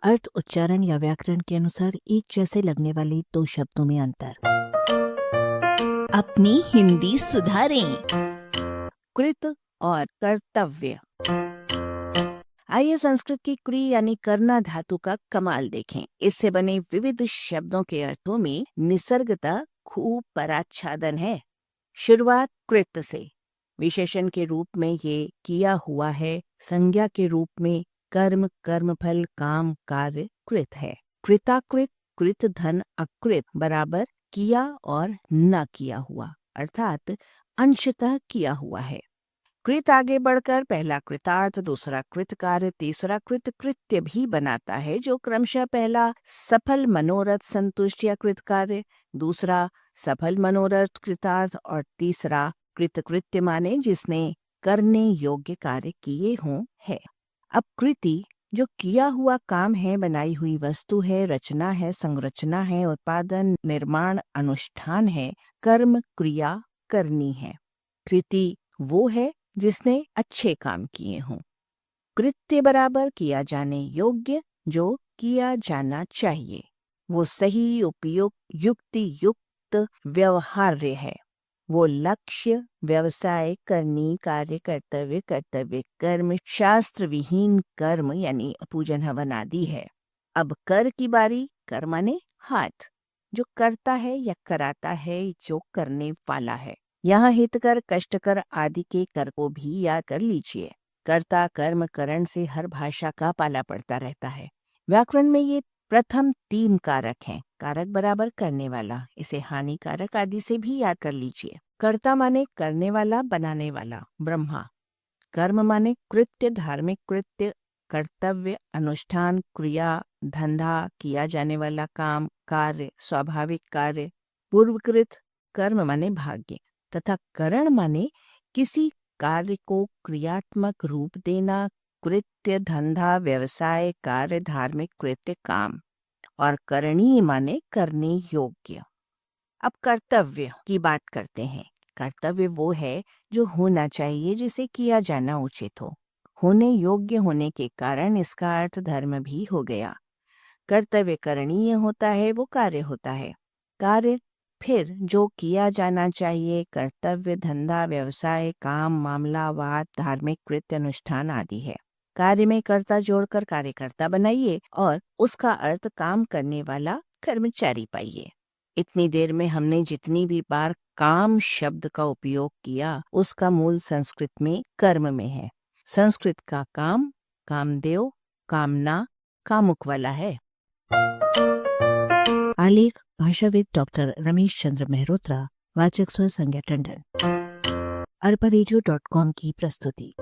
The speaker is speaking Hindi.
अर्थ, उच्चारण या व्याकरण के अनुसार एक जैसे लगने वाले दो शब्दों में अंतर। अपनी हिंदी सुधारें। कृत और कर्तव्य। आइए संस्कृत की क्रि यानी करना धातु का कमाल देखें। इससे बने विविध शब्दों के अर्थों में निसर्गता खूब पराच्छादन है। शुरुआत कृत से। विशेषण के रूप में ये किया हुआ है। संज्ञा के रूप में कर्म, कर्मफल, काम, कार्य कृत है। कृताकृत, कृत धन अकृत बराबर किया और न किया हुआ, अर्थात अंशतः किया हुआ है। कृत आगे बढ़कर पहला कृतार्थ, दूसरा कृतकार्य, तीसरा कृत कृत्य भी बनाता है, जो क्रमशः पहला सफल मनोरथ संतुष्ट या कृतकार्य, दूसरा सफल मनोरथ कृतार्थ और तीसरा कृतकृत्य माने जिसने करने योग्य कार्य किए हों है। अब कृति जो किया हुआ काम है, बनाई हुई वस्तु है, रचना है, संरचना है, उत्पादन, निर्माण, अनुष्ठान है, कर्म, क्रिया करनी है। कृति वो है जिसने अच्छे काम किए हों। कृत्य बराबर किया जाने योग्य, जो किया जाना चाहिए। वो सही, उपयुक्त, युक्ति युक्त, व्यवहार्य है। वो लक्ष्य, व्यवसाय, करनी, कार्य, कर्तव्य, कर्तव्य कर्म, शास्त्र विहीन कर्म यानी पूजन हवन आदि है। अब कर की बारी। कर माने हाथ, जो करता है या कराता है, जो करने वाला है। यहाँ हितकर, कष्टकर आदि के कर को भी याद कर लीजिए। कर्ता, कर्म, करण से हर भाषा का पाला पड़ता रहता है। व्याकरण में ये प्रथम तीन कारक हैं। कारक बराबर करने वाला, इसे हानिकारक आदि से भी याद कर लीजिए। कर्ता माने करने वाला, बनाने वाला, ब्रह्मा। कर्म माने कृत्य, धार्मिक कृत्य, कर्तव्य, अनुष्ठान, क्रिया, धंधा, किया जाने वाला काम, कार्य, स्वाभाविक कार्य। पूर्वकृत कर्म माने भाग्य, तथा करण माने किसी कार्य को क्रियात्मक रूप देना, कृत्य, धंधा, व्यवसाय, कार्य, धार्मिक कृत्य, काम। और करणीय माने करने योग्य। अब कर्तव्य की बात करते हैं। कर्तव्य वो है जो होना चाहिए, जिसे किया जाना उचित हो। होने योग्य होने के कारण इसका अर्थ धर्म भी हो गया। कर्तव्य करणीय होता है, वो कार्य होता है। कार्य फिर जो किया जाना चाहिए, कर्तव्य, धंधा, व्यवसाय, काम, मामला, वाद, धार्मिक कृत्य, अनुष्ठान आदि है। कार्य में कर्ता जोड़कर कार्यकर्ता बनाइए और उसका अर्थ काम करने वाला कर्मचारी पाइए। इतनी देर में हमने जितनी भी बार काम शब्द का उपयोग किया, उसका मूल संस्कृत में कर्म में है। संस्कृत का काम कामदेव, कामना, कामुक वाला है। आलेख भाषाविद डॉक्टर रमेश चंद्र मेहरोत्रा, वाचक स्वर संज्ञा टंडन। arparedio.com की प्रस्तुति।